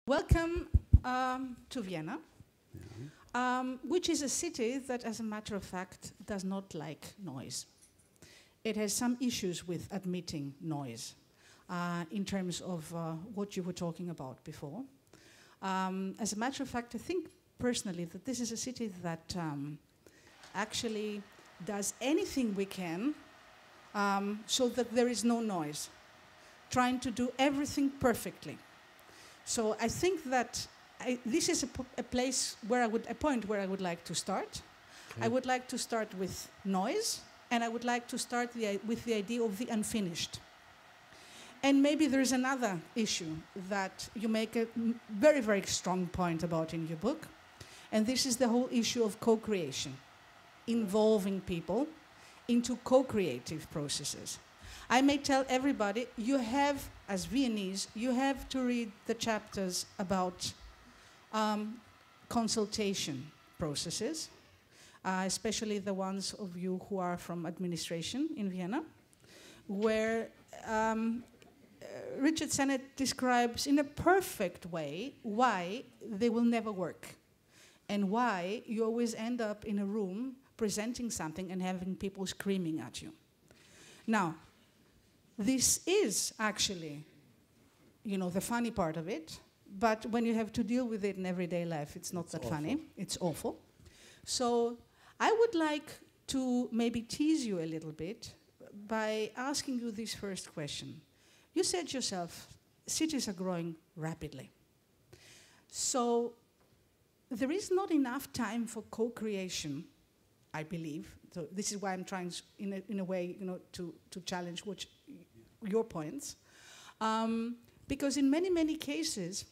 Welcome to Vienna, which is a city that, as a matter of fact, does not like noise. It has some issues with admitting noise in terms of what you were talking about before. As a matter of fact, I think personally that this is a city that actually does anything we can so that there is no noise, trying to do everything perfectly. So I think that this is a place where a point where I would like to start. Okay. I would like to start with noise, and I would like to start with the idea of the unfinished. And maybe there's another issue that you make a very, very strong point about in your book, and this is the whole issue of co-creation, involving people into co-creative processes. I may tell everybody, you have, as Viennese, you have to read the chapters about consultation processes, especially the ones of you who are from administration in Vienna, where Richard Sennett describes in a perfect way why they will never work and why you always end up in a room presenting something and having people screaming at you. Now, this is actually, the funny part of it, but when you have to deal with it in everyday life, it's not that funny. It's awful. So I would like to maybe tease you a little bit by asking you this first question. You said yourself, cities are growing rapidly. So there is not enough time for co-creation, I believe. So this is why I'm trying, in a way, to challenge your points. Because in many, many cases,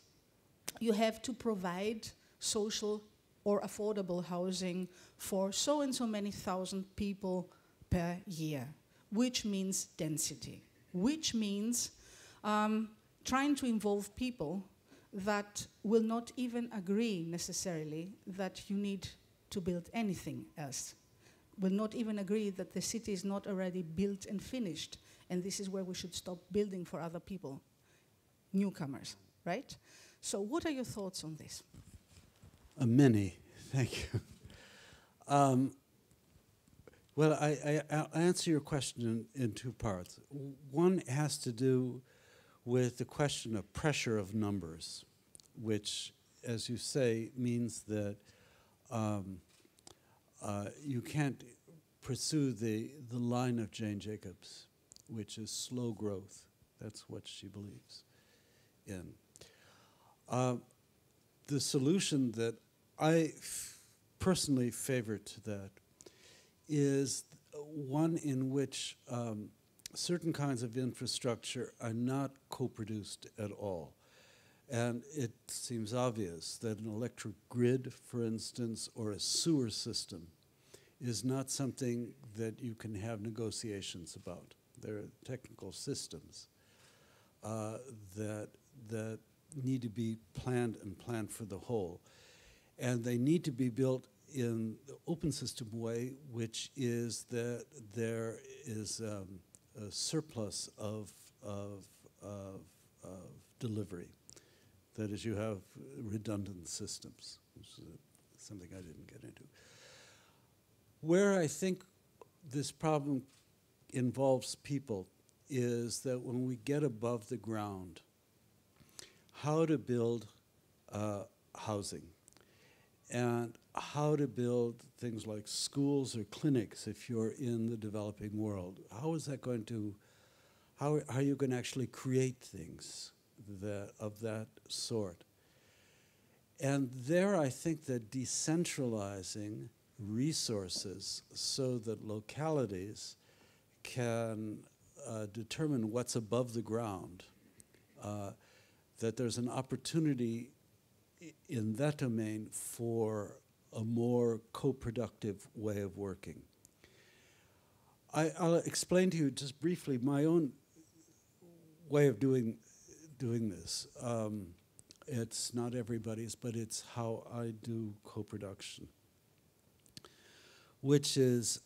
you have to provide social or affordable housing for so and so many thousand people per year, which means density, which means trying to involve people that will not even agree necessarily that you need to build anything else, will not even agree that the city is not already built and finished, and this is where we should stop building for other people, newcomers, right? So what are your thoughts on this? Many, thank you. Well, I'll answer your question in two parts. One has to do with the question of pressure of numbers, which, as you say, means that you can't pursue the line of Jane Jacobs, which is slow growth. That's what she believes in. The solution that I personally favor to that is one in which certain kinds of infrastructure are not co-produced at all. And it seems obvious that an electric grid, for instance, or a sewer system is not something that you can have negotiations about. There are technical systems that need to be planned and planned for the whole. And they need to be built in the open system way, which is that there is a surplus of delivery. That is, you have redundant systems, which is something I didn't get into. Where I think this problem involves people is that when we get above the ground, how to build housing and how to build things like schools or clinics if you're in the developing world. How is that going to, how are you going to actually create things of that sort? And there I think that decentralizing resources so that localities can determine what's above the ground, that there's an opportunity in that domain for a more co-productive way of working. I'll explain to you just briefly my own way of doing this. It's not everybody's, but it's how I do co-production, which is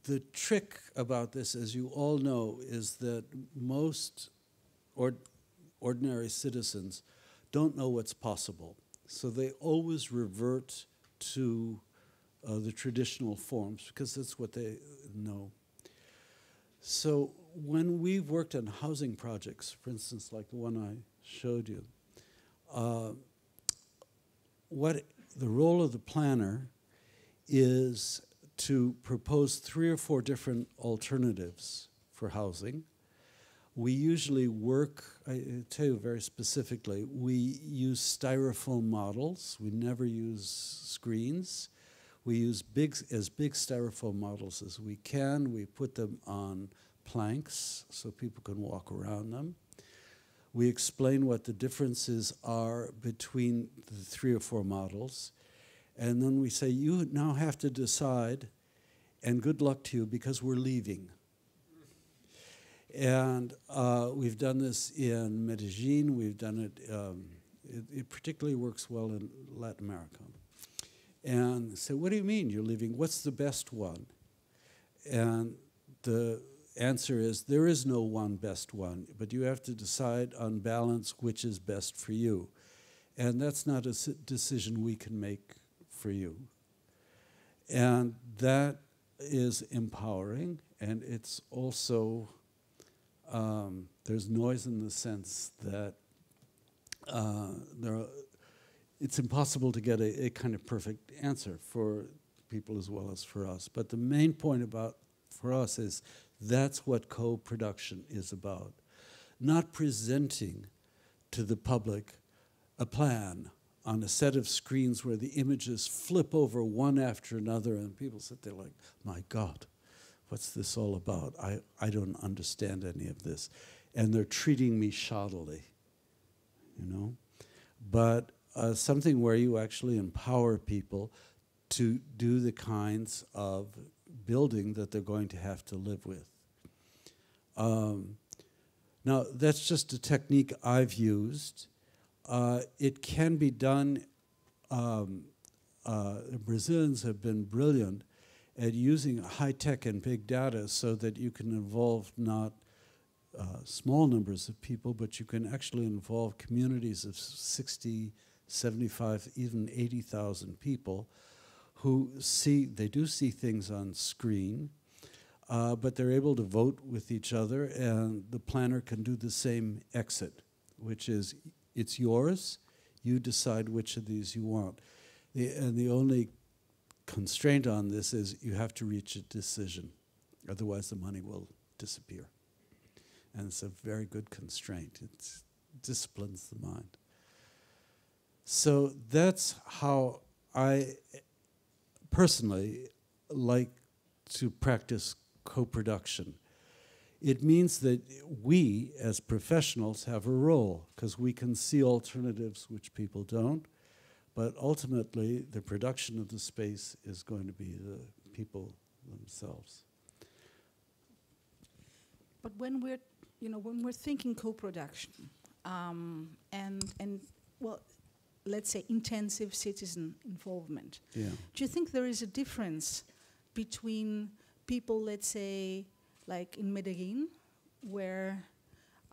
the trick about this, as you all know, is that most ordinary citizens don't know what's possible. So they always revert to the traditional forms because that's what they know. So when we've worked on housing projects, for instance, like the one I showed you, what the role of the planner is to propose 3 or 4 different alternatives for housing. We usually work, I tell you very specifically, we use styrofoam models. We never use screens. We use as big styrofoam models as we can. We put them on planks so people can walk around them. We explain what the differences are between the 3 or 4 models. And then we say, you now have to decide, and good luck to you because we're leaving. And we've done this in Medellin. We've done it, it particularly works well in Latin America. And say, what do you mean you're leaving? What's the best one? And the answer is, there is no one best one, but you have to decide on balance which is best for you. And that's not a decision we can make for you. And that is empowering, and it's also, there's noise in the sense that it's impossible to get a kind of perfect answer for people as well as for us. But the main point for us is that's what co-production is about. Not presenting to the public a plan on a set of screens where the images flip over one after another and people sit there like, my God, what's this all about? I don't understand any of this. And they're treating me shoddily, you know? But something where you actually empower people to do the kinds of building that they're going to have to live with. Now, that's just a technique I've used. It can be done, Brazilians have been brilliant at using high-tech and big data so that you can involve not small numbers of people, but you can actually involve communities of 60, 75, even 80,000 people who they do see things on screen, but they're able to vote with each other, and the planner can do the same exit, which is, it's yours, you decide which of these you want. And the only constraint on this is you have to reach a decision, otherwise the money will disappear. And it's a very good constraint. It disciplines the mind. So that's how I personally like to practice co-production. It means that we, as professionals, have a role, because we can see alternatives which people don't, but ultimately the production of the space is going to be the people themselves. But when we're thinking co-production, and well, let's say intensive citizen involvement, yeah. Do you think there is a difference between people, let's say, like in Medellin, where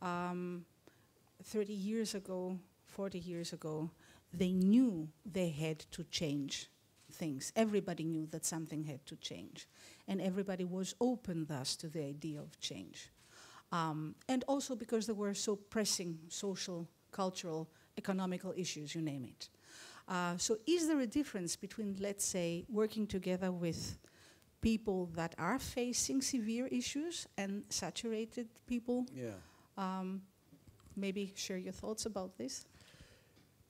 30 years ago, 40 years ago, they knew they had to change things. Everybody knew that something had to change. And everybody was open thus to the idea of change. And also because there were so pressing social, cultural, economical issues, you name it. So is there a difference between, let's say, working together with people that are facing severe issues and saturated people? Yeah. Maybe share your thoughts about this.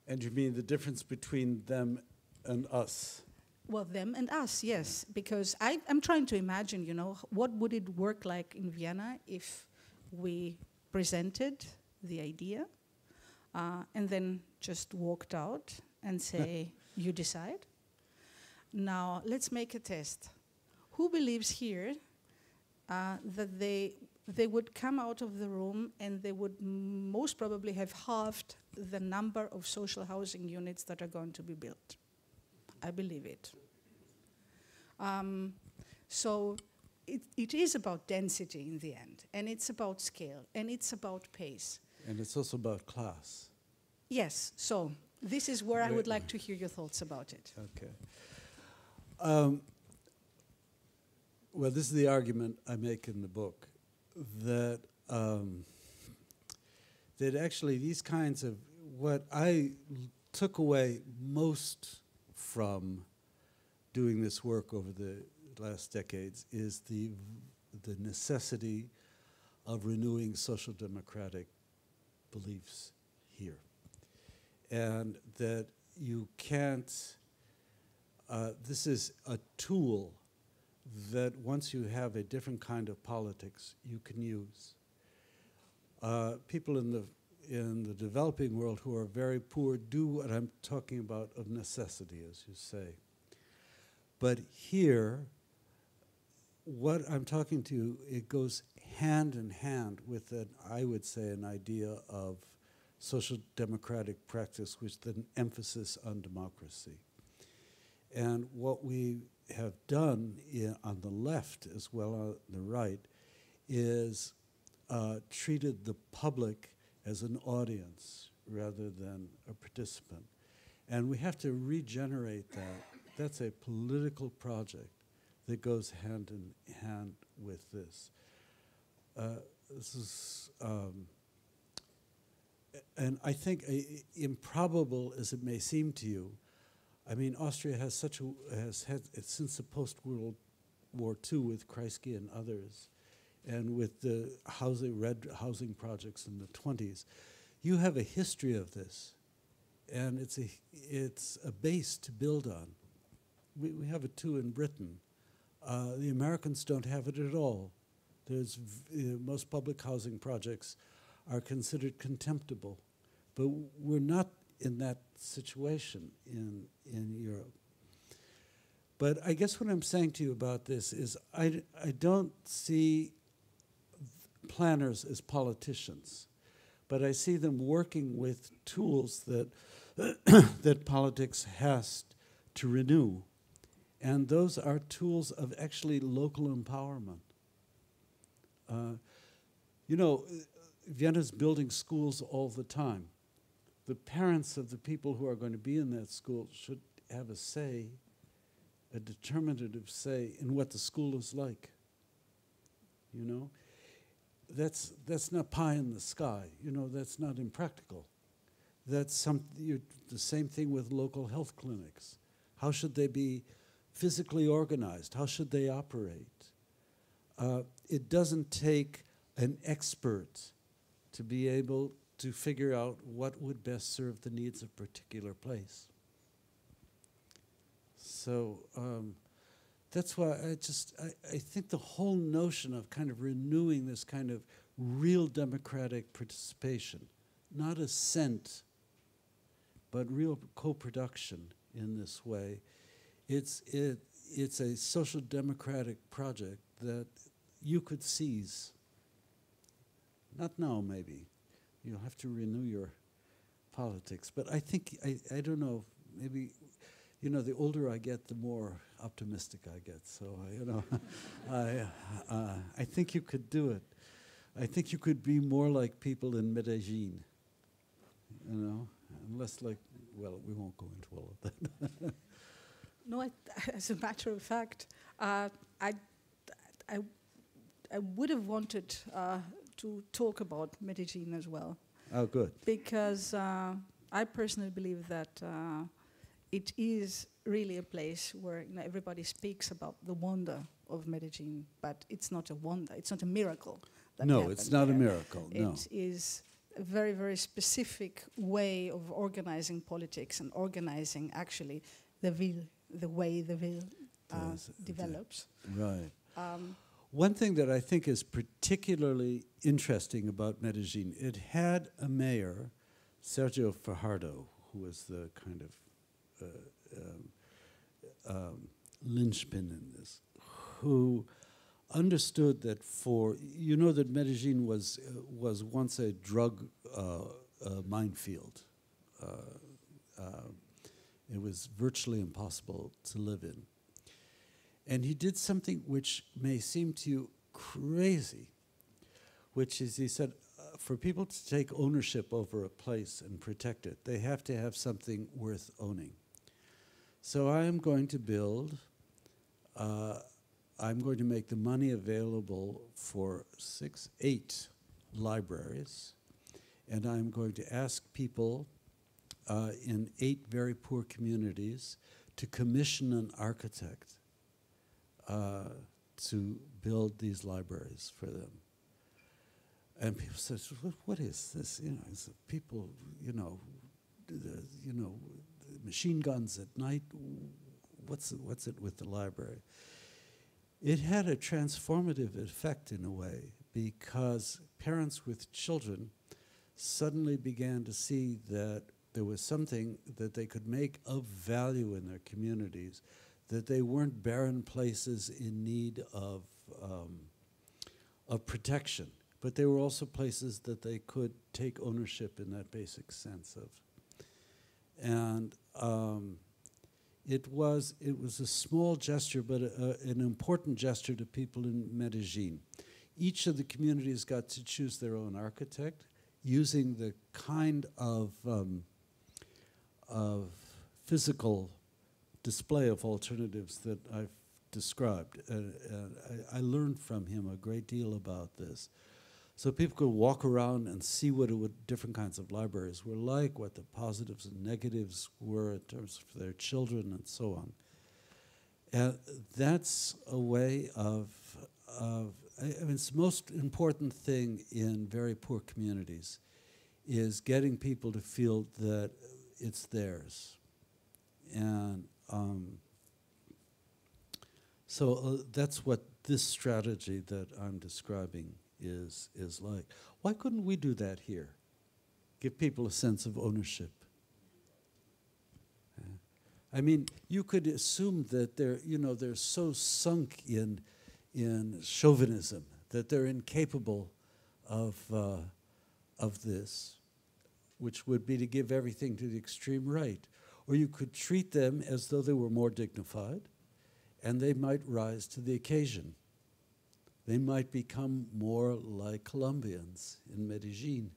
And you mean the difference between them and us? Well, them and us, yes. Because I'm trying to imagine, what would it work like in Vienna if we presented the idea and then just walked out and say, you decide? Now, let's make a test. Who believes here that they would come out of the room and they would most probably have halved the number of social housing units that are going to be built? I believe it. So it is about density in the end, and it's about scale, and it's about pace. And it's also about class. Yes, so this is where I would like to hear your thoughts about it. Okay. Well, this is the argument I make in the book, that that actually these kinds of, what I took away most from doing this work over the last decades is the necessity of renewing social democratic beliefs here. And that you can't, this is a tool that once you have a different kind of politics, you can use. People in the developing world who are very poor do what I'm talking about of necessity, as you say. But here, what I'm talking to, it goes hand in hand with I would say, an idea of social democratic practice with an emphasis on democracy. And what we have done on the left as well as on the right is treated the public as an audience rather than a participant. And we have to regenerate that. That's a political project that goes hand in hand with this. This is, and I think improbable as it may seem to you, I mean, Austria has had since the post-World War II with Kreisky and others, and with the red housing projects in the 20s, you have a history of this, and it's a base to build on. We have it too in Britain. The Americans don't have it at all. Most public housing projects are considered contemptible, but we're not in that situation in Europe. But I guess what I'm saying to you about this is I don't see planners as politicians, but I see them working with tools that that politics has to renew. And those are tools of actually local empowerment. You know, Vienna's building schools all the time. The parents of the people who are going to be in that school should have a say, a determinative say in what the school is like. You know, that's not pie in the sky. You know, that's not impractical. That's the same thing with local health clinics. How should they be physically organized? How should they operate? It doesn't take an expert to be able to figure out what would best serve the needs of a particular place. So that's why I think the whole notion of kind of renewing this kind of real democratic participation, not assent, but real co-production in this way, it's a social democratic project that you could seize. Not now, maybe. You'll have to renew your politics. But I think, I don't know, maybe, you know, the older I get, the more optimistic I get. So, you know, I think you could do it. I think you could be more like people in Medellin, you know, and less like, well, we won't go into all of that. No, as a matter of fact, I would have wanted to talk about Medellin as well. Oh, good. Because I personally believe that it is really a place where, you know, everybody speaks about the wonder of Medellin, but it's not a wonder. It's not a miracle. No, it's not a miracle. No. It is a very, very specific way of organizing politics and organizing actually the way the will develops. Right. One thing that I think is particularly interesting about Medellin, it had a mayor, Sergio Fajardo, who was the kind of linchpin in this, who understood that you know that Medellin was once a drug minefield. It was virtually impossible to live in. And he did something which may seem to you crazy, which is he said, for people to take ownership over a place and protect it, they have to have something worth owning. So I am going to build, I'm going to make the money available for 8 libraries, and I'm going to ask people in 8 very poor communities to commission an architect to build these libraries for them. And people said, "What is this? You know, it's people, machine guns at night. What's it with the library?" It had a transformative effect in a way, because parents with children suddenly began to see that there was something that they could make of value in their communities, that they weren't barren places in need of protection, but they were also places that they could take ownership in that basic sense of. And it was a small gesture, but an important gesture to people in Medellin. Each of the communities got to choose their own architect, using the kind of physical display of alternatives that I've described. I learned from him a great deal about this. So people could walk around and see what different kinds of libraries were like, what the positives and negatives were in terms of their children and so on. And that's a way of I mean, it's the most important thing in very poor communities is getting people to feel that it's theirs. And so that's what this strategy that I'm describing is like. Why couldn't we do that here? Give people a sense of ownership. I mean, you could assume that they're so sunk in chauvinism that they're incapable of this, which would be to give everything to the extreme right. Or you could treat them as though they were more dignified, and they might rise to the occasion. They might become more like Colombians in Medellin.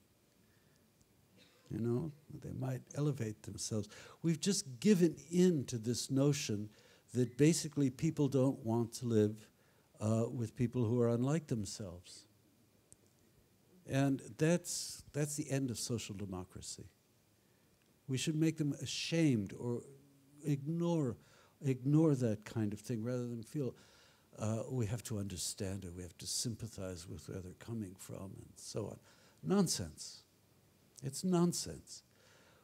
You know, they might elevate themselves. We've just given in to this notion that basically people don't want to live with people who are unlike themselves. And that's the end of social democracy. We should make them ashamed or ignore that kind of thing rather than feel we have to understand it, we have to sympathize with where they're coming from and so on. Nonsense. It's nonsense.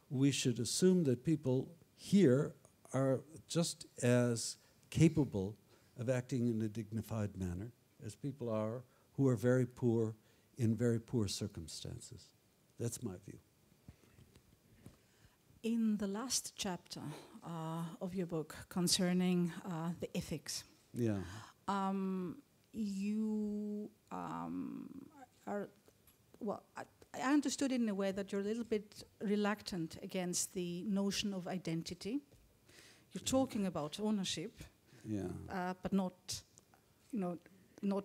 We should assume that people here are just as capable of acting in a dignified manner as people are who are very poor in very poor circumstances. That's my view. In the last chapter of your book concerning the ethics, yeah. You are, well, I understood it in a way that you're a little bit reluctant against the notion of identity. You're talking about ownership, yeah. but not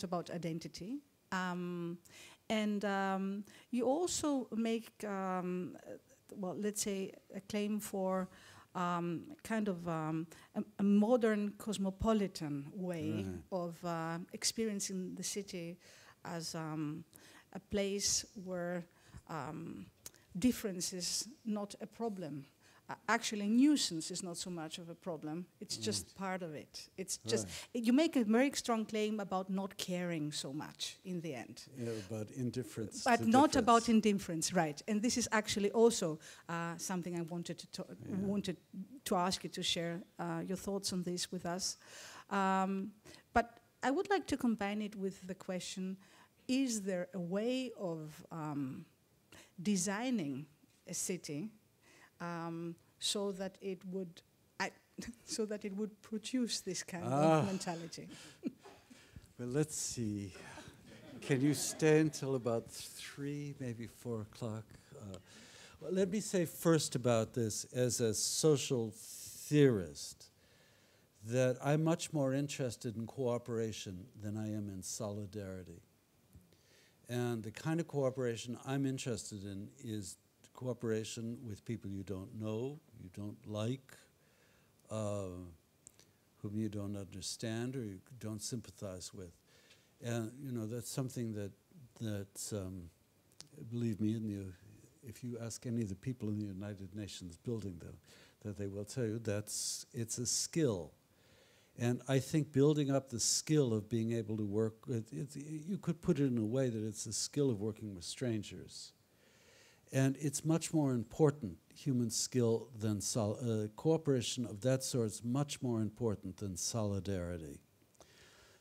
about identity. And you also make, well, let's say, a claim for kind of a modern cosmopolitan way of experiencing the city as a place where difference is not a problem. Actually, nuisance is not so much of a problem. It's just part of it. It's just, you make a very strong claim about not caring so much in the end. Yeah, about indifference. But not about indifference, right. And this is actually also something I wanted to ask you to share your thoughts on this with us. But I would like to combine it with the question, is there a way of designing a city so that it would produce this kind of mentality? Well, let's see. Can you stay until about 3, maybe 4 o'clock? Well, let me say first about this, as a social theorist, that I'm much more interested in cooperation than I am in solidarity. And the kind of cooperation I'm interested in is cooperation with people you don't know, you don't like, whom you don't understand or you don't sympathize with. And that's something that believe me, if you ask any of the people in the United Nations building them, that they will tell you it's a skill. And I think building up the skill of being able to work with, you could put it in a way that it's a skill of working with strangers. And it's much more important, human skill, than cooperation of that sort is much more important than solidarity.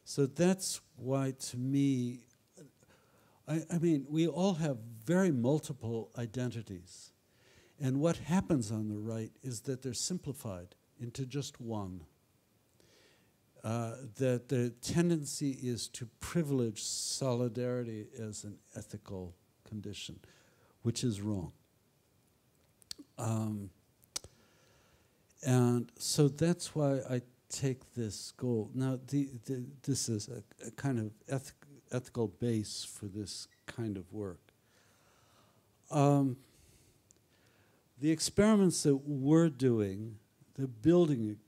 So that's why, to me, I mean, we all have very multiple identities. And what happens on the right is that they're simplified into just one. That the tendency is to privilege solidarity as an ethical condition, which is wrong. And so that's why I take this goal. Now, this is a kind of ethical base for this kind of work. The experiments that we're doing, the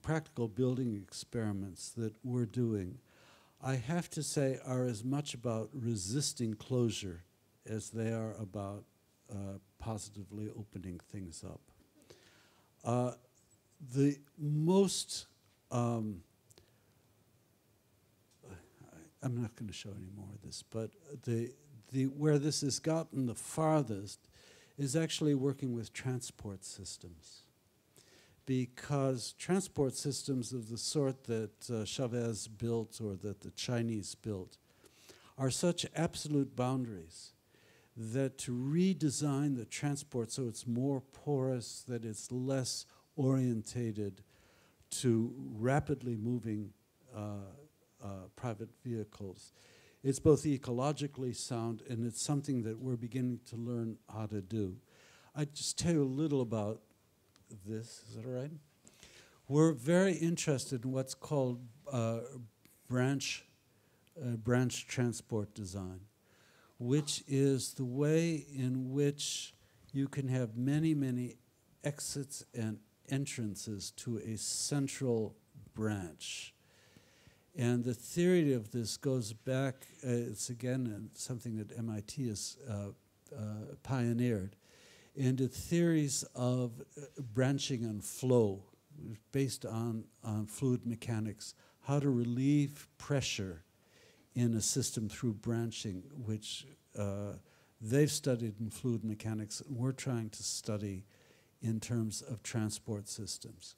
practical building experiments that we're doing, I have to say are as much about resisting closure as they are about positively opening things up. The most, I'm not going to show any more of this, but where this has gotten the farthest is actually working with transport systems. Because transport systems of the sort that Chavez built or that the Chinese built are such absolute boundaries that to redesign the transport so it's more porous, that it's less orientated to rapidly moving private vehicles, it's both ecologically sound and it's something that we're beginning to learn how to do. I'll just tell you a little about this, is that all right? We're very interested in what's called branch transport design, which is the way in which you can have many, many exits and entrances to a central branch. And the theory of this goes back, it's again something that MIT has pioneered, into theories of branching and flow based on fluid mechanics, how to relieve pressure in a system through branching, which they've studied in fluid mechanics, and we're trying to study in terms of transport systems.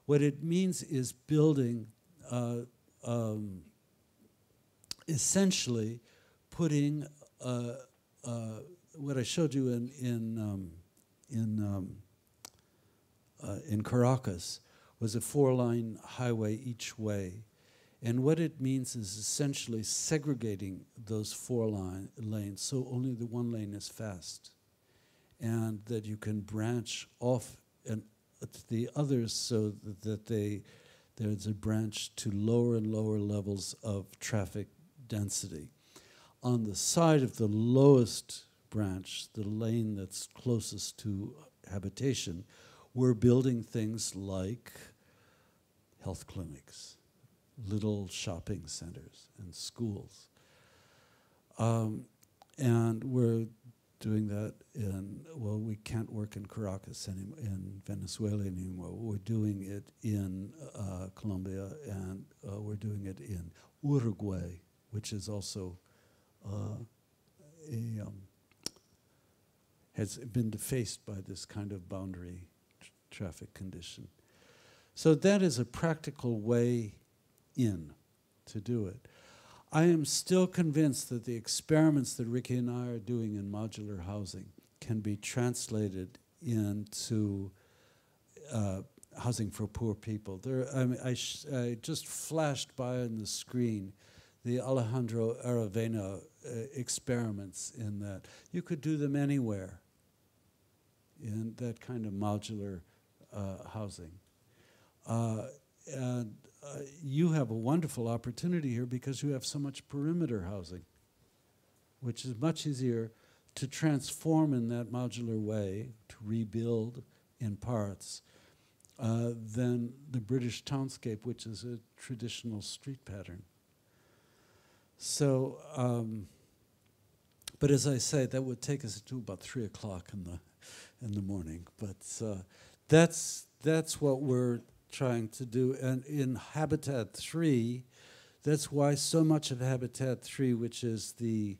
What it means is building, essentially putting what I showed you in Caracas was a 4-line highway each way. And what it means is essentially segregating those 4 lanes so only the one lane is fast. And that you can branch off and the others so that there's a branch to lower and lower levels of traffic density. On the side of the lowest branch, the lane that's closest to habitation, we're building things like health clinics, little shopping centers, and schools. And we're doing that we can't work in Caracas in Venezuela anymore. We're doing it in Colombia, and we're doing it in Uruguay, which is also has been defaced by this kind of boundary traffic condition. So that is a practical way in to do it. I am still convinced that the experiments that Ricky and I are doing in modular housing can be translated into housing for poor people. I just flashed by on the screen the Alejandro Aravena experiments in that. You could do them anywhere in that kind of modular housing. And you have a wonderful opportunity here because you have so much perimeter housing. which is much easier to transform in that modular way, to rebuild in parts, than the British townscape, which is a traditional street pattern. So, but as I say, that would take us to about 3 o'clock in the morning. But that's what we're trying to do. And in Habitat 3, that's why so much of Habitat 3, which is the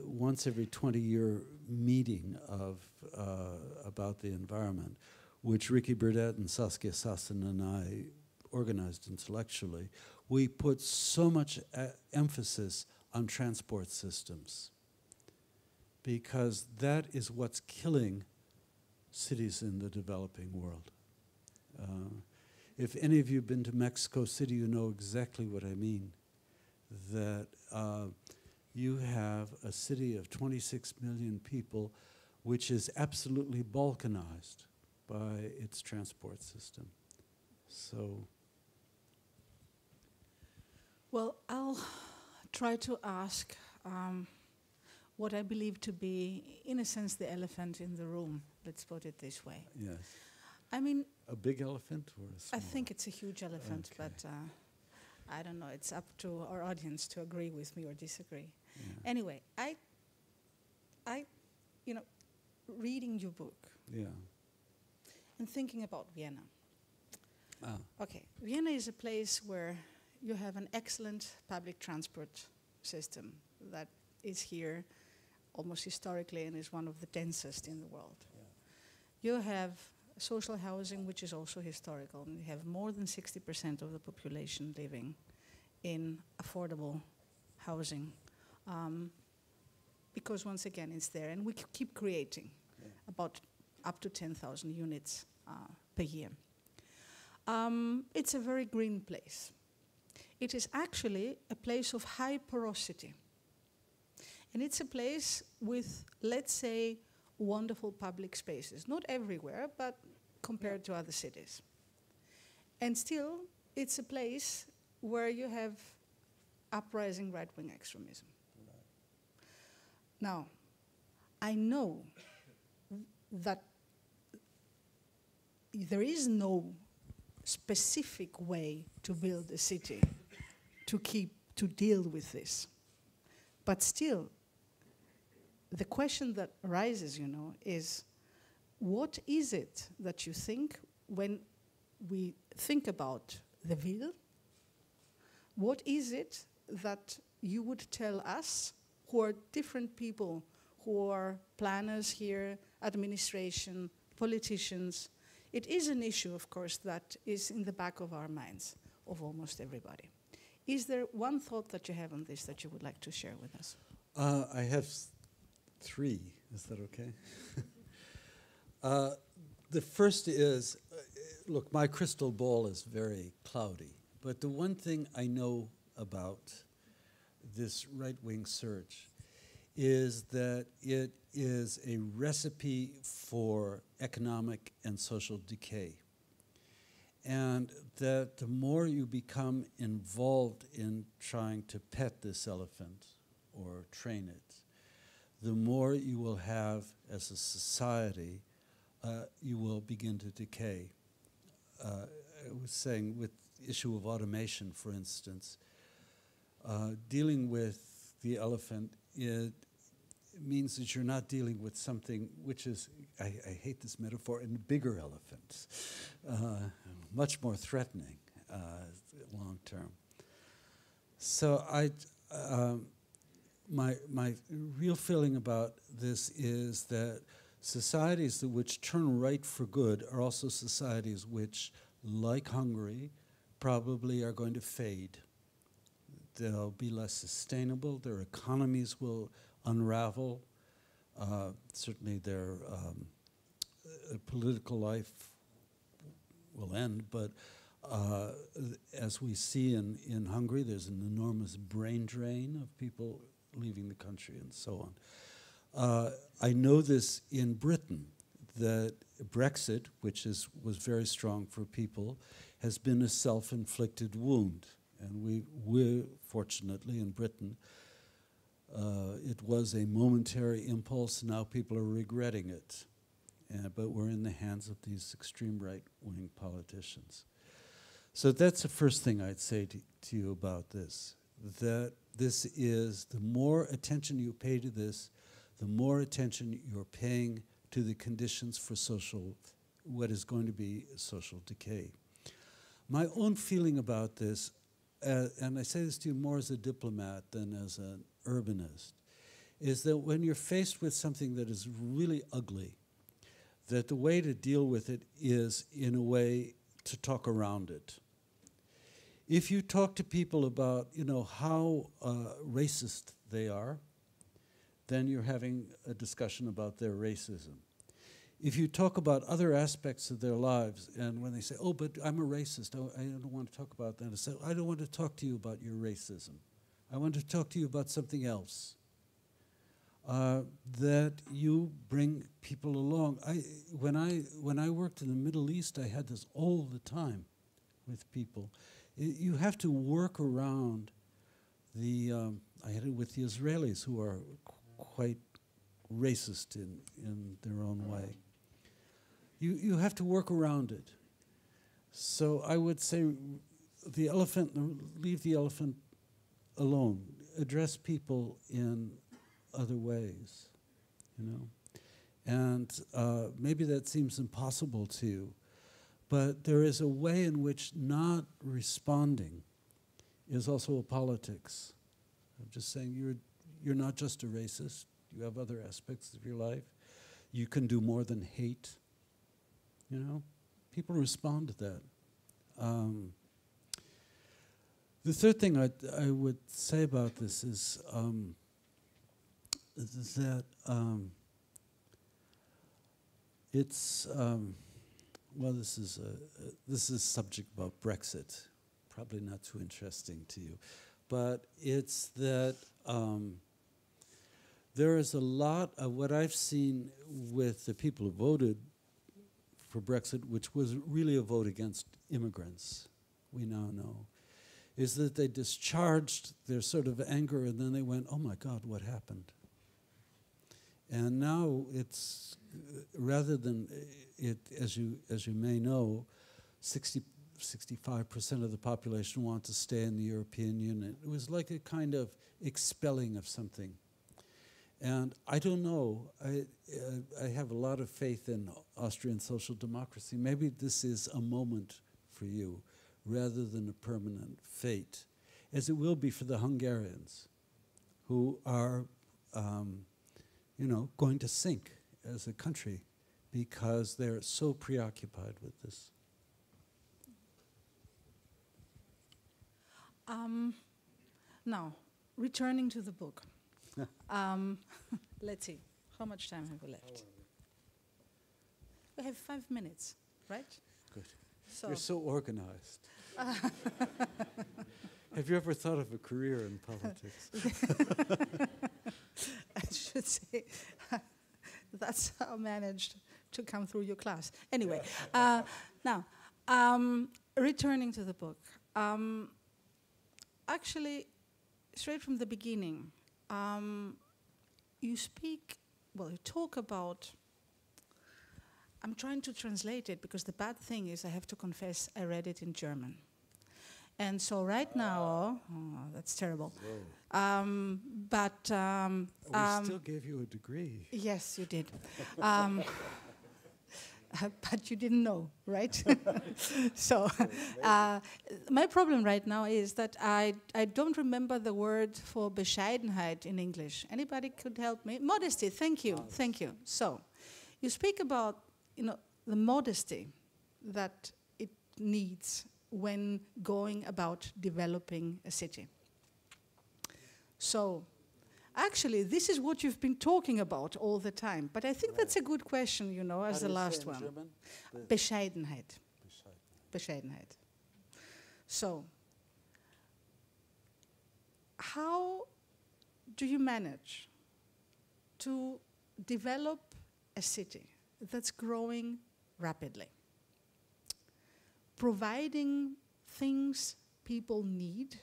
once every 20-year meeting of about the environment, which Ricky Burdett and Saskia Sassen and I organized intellectually, we put so much emphasis on transport systems, because that is what's killing cities in the developing world. If any of you have been to Mexico City, you know exactly what I mean. That you have a city of 26 million people, which is absolutely balkanized by its transport system. So, well, I'll try to ask what I believe to be, in a sense, the elephant in the room. Let's put it this way. yes. I mean, A big elephant or a small? I think it's a huge elephant, Okay. but I don't know. It's up to our audience to agree with me or disagree. Yeah. Anyway, I, reading your book Yeah. and thinking about Vienna. Ah. Okay, Vienna is a place where you have an excellent public transport system that is here almost historically and is one of the densest in the world. Yeah. You have social housing, which is also historical, and you have more than 60% of the population living in affordable housing. Because once again, it's there, and we keep creating about up to 10,000 units per year. It's a very green place. It is actually a place of high porosity. And it's a place with, let's say, wonderful public spaces. Not everywhere, but compared to other cities. And still, it's a place where you have uprising right-wing extremism. Right. Now, I know that there is no specific way to build a city to deal with this. But still, the question that arises, is what is it that you think when we think about the ville? What is it that you would tell us, who are different people, who are planners here, administration, politicians? It is an issue, of course, that is in the back of our minds, of almost everybody. Is there one thought that you have on this that you would like to share with us? I have 3. Is that okay? The first is, look, my crystal ball is very cloudy, but the one thing I know about this right-wing surge is that it is a recipe for economic and social decay. And that the more you become involved in trying to pet this elephant or train it, the more you will have as a society, you will begin to decay. I was saying with the issue of automation, for instance, dealing with the elephant, it means that you're not dealing with something which is, I hate this metaphor, a bigger elephant, much more threatening long term. So my real feeling about this is that societies which turn right for good are also societies which, like Hungary, probably are going to fade. They'll be less sustainable, their economies will unravel, certainly their political life will end, but as we see in Hungary, there's an enormous brain drain of people leaving the country and so on. I know this in Britain, that Brexit, which was very strong for people, has been a self-inflicted wound. And we fortunately in Britain, It was a momentary impulse. Now people are regretting it. But we're in the hands of these extreme right-wing politicians. So that's the first thing I'd say to you about this, that this is, the more attention you pay to this, the more attention you're paying to the conditions for what is going to be social decay. My own feeling about this, and I say this to you more as a diplomat than as an urbanist, is that when you're faced with something that is really ugly, that the way to deal with it is, in a way, to talk around it. If you talk to people about, how racist they are, then you're having a discussion about their racism. If you talk about other aspects of their lives, and when they say, oh, but I'm a racist, I don't want to talk about that, I say, I don't want to talk to you about your racism. I want to talk to you about something else. That you bring people along. When I worked in the Middle East, I had this all the time with people. You have to work around I had it with the Israelis, who are quite racist in their own way. You have to work around it. So I would say leave the elephant alone. Address people in other ways, And maybe that seems impossible to you, but there is a way in which not responding is also a politics. I'm just saying you're not just a racist. You have other aspects of your life. You can do more than hate. People respond to that. The third thing I would say about this is that it's this is a subject about Brexit, probably not too interesting to you, but it's that there is a lot of what I've seen with the people who voted for Brexit, which was really a vote against immigrants, we now know, is that they discharged their sort of anger and then they went, oh my God, what happened? And now it's, rather than it, as you may know, 65% of the population want to stay in the European Union. It was like a kind of expelling of something. And I don't know, I have a lot of faith in Austrian social democracy. Maybe this is a moment for you rather than a permanent fate, as it will be for the Hungarians, who are going to sink as a country because they're so preoccupied with this. Now, returning to the book. Let's see, how much time have we left? We have 5 minutes, right? Good. So you're so organized. Have you ever thought of a career in politics? I should say that's how I managed to come through your class. Anyway, now, returning to the book. Actually, straight from the beginning, you talk about, I'm trying to translate it because the bad thing is I have to confess I read it in German. And so right now, that's terrible. But we still gave you a degree. Yes, you did. But you didn't know, right? So my problem right now is that I don't remember the word for Bescheidenheit in English. Anybody could help me? Modesty, thank you, thank you. So you speak about, the modesty that it needs when going about developing a city. So actually, this is what you've been talking about all the time. But I think that's a good question, as the last one. German? Bescheidenheit. Bescheidenheit. So, how do you manage to develop a city that's growing rapidly, providing things people need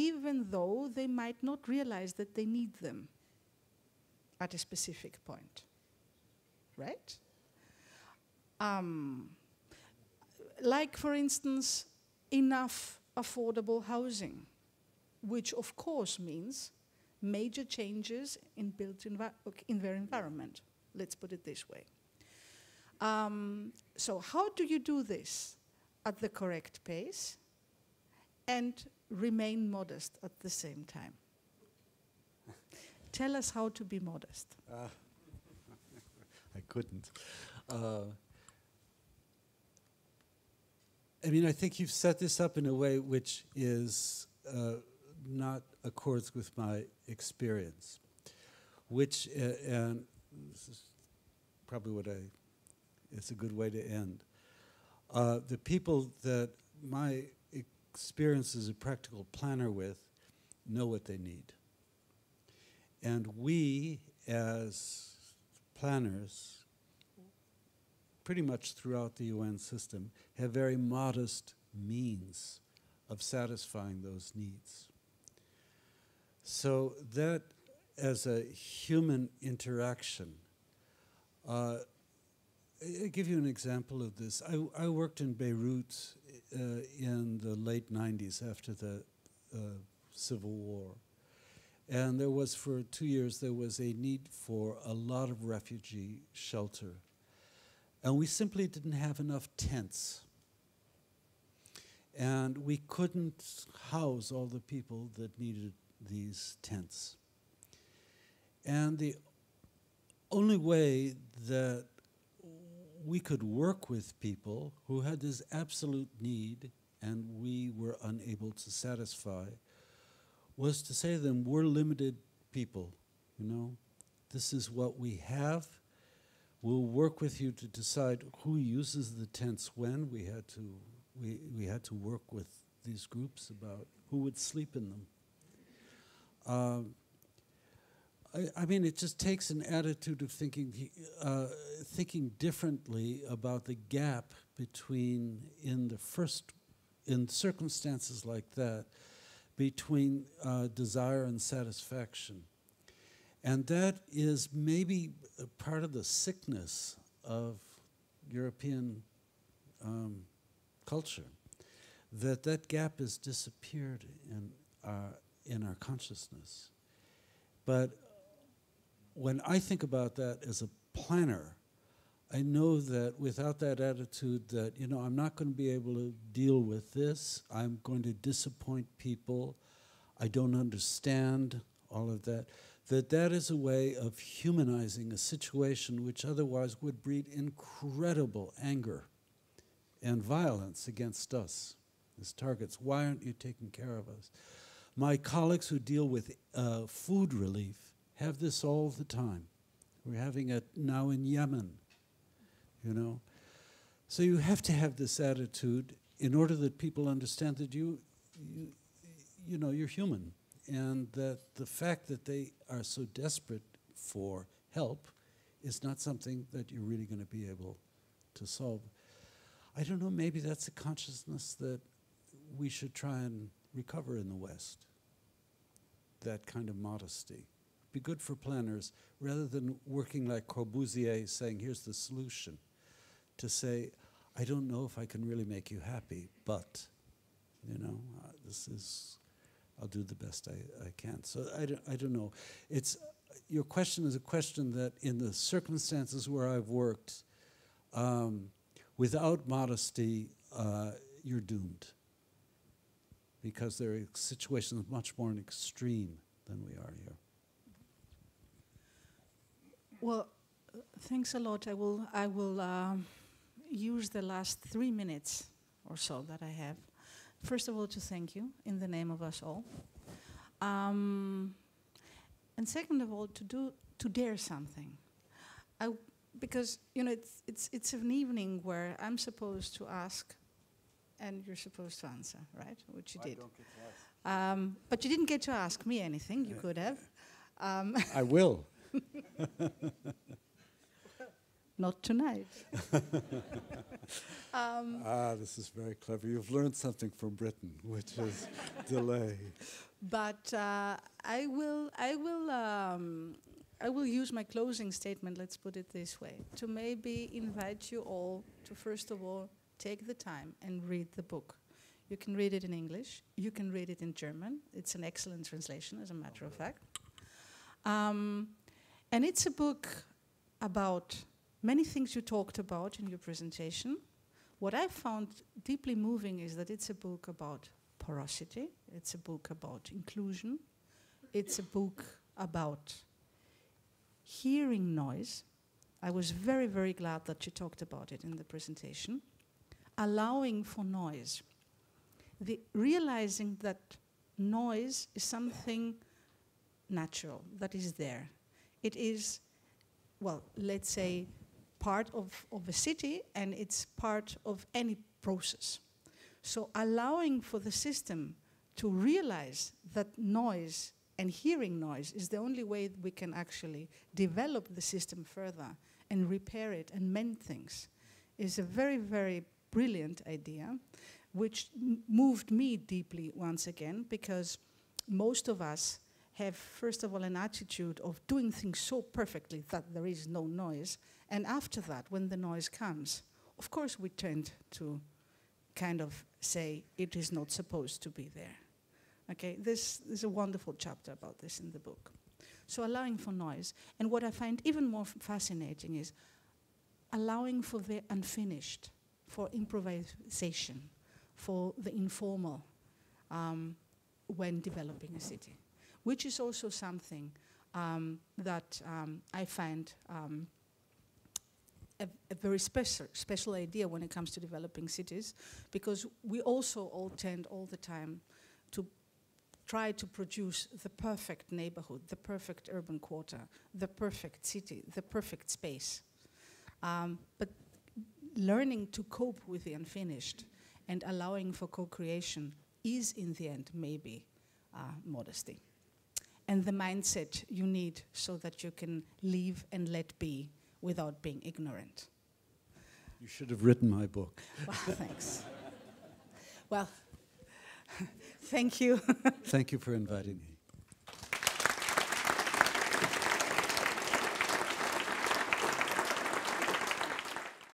even though they might not realize that they need them at a specific point, right? Like, for instance, enough affordable housing, which of course means major changes in in their environment. Let's put it this way. So how do you do this at the correct pace and remain modest at the same time? Tell us how to be modest. I couldn't. I mean, I think you've set this up in a way which is not accords with my experience, which, and this is probably what it's a good way to end. The people that my experience as a practical planner with know what they need. And we, as planners, pretty much throughout the UN system, have very modest means of satisfying those needs. So that, as a human interaction, I'll give you an example of this. I worked in Beirut in the late 90s after the Civil War. And there was, for 2 years, there was a need for a lot of refugee shelter. And we simply didn't have enough tents. And we couldn't house all the people that needed these tents. And the only way that we could work with people who had this absolute need and we were unable to satisfy was to say to them, we're limited people, you know. This is what we have. We'll work with you to decide who uses the tents when. We had to work with these groups about who would sleep in them. I mean, it just takes an attitude of thinking differently about the gap between, in circumstances like that, between desire and satisfaction. And that is maybe a part of the sickness of European culture, that gap has disappeared in our consciousness. But when I think about that as a planner, I know that without that attitude that, you know, I'm not going to be able to deal with this, I'm going to disappoint people, I don't understand all of that, that is a way of humanizing a situation which otherwise would breed incredible anger and violence against us as targets. Why aren't you taking care of us? My colleagues who deal with food relief have this all the time. We're having it now in Yemen, you know. So you have to have this attitude in order that people understand that you know, you're human, and that the fact that they are so desperate for help is not something that you're really going to be able to solve. I don't know, maybe that's a consciousness that we should try and recover in the West, that kind of modesty. Be good for planners, rather than working like Corbusier saying, here's the solution, to say, I don't know if I can really make you happy, but, you know, I'll do the best I can. So I don't know. Your question is a question that in the circumstances where I've worked, without modesty, you're doomed. Because there are situations much more extreme than we are here. Well, thanks a lot. I will use the last 3 minutes or so that I have. First of all, to thank you in the name of us all. And second of all, to dare something. Because, you know, it's an evening where I'm supposed to ask and you're supposed to answer, right? Which you did. I don't get to ask. But you didn't get to ask me anything. You could have. I will. Not tonight. This is very clever. You've learned something from Britain, which is delay. But I will use my closing statement, let's put it this way, to maybe invite you all to, first of all, take the time and read the book. You can read it in English, you can read it in German. It's an excellent translation, as a matter of fact. And it's a book about many things you talked about in your presentation. What I found deeply moving is that it's a book about porosity, it's a book about inclusion, it's a book about hearing noise. I was very, very glad that you talked about it in the presentation. Allowing for noise. Realizing that noise is something natural, that is there. It is, well, let's say, part of a city, and it's part of any process. So allowing for the system to realize that noise and hearing noise is the only way we can actually develop the system further and repair it and mend things is a very, very brilliant idea, which moved me deeply once again, because most of us have, first of all, an attitude of doing things so perfectly that there is no noise, and after that, when the noise comes, of course we tend to kind of say it is not supposed to be there. Okay, this is a wonderful chapter about this in the book. So allowing for noise, and what I find even more fascinating is allowing for the unfinished, for improvisation, for the informal when developing a city, which is also something that I find a very special idea when it comes to developing cities, because we also all tend all the time to try to produce the perfect neighborhood, the perfect urban quarter, the perfect city, the perfect space. But learning to cope with the unfinished and allowing for co-creation is, in the end, maybe modesty. And the mindset you need so that you can live and let be without being ignorant. You should have written my book. Well, thanks. Well, thank you. Thank you for inviting me.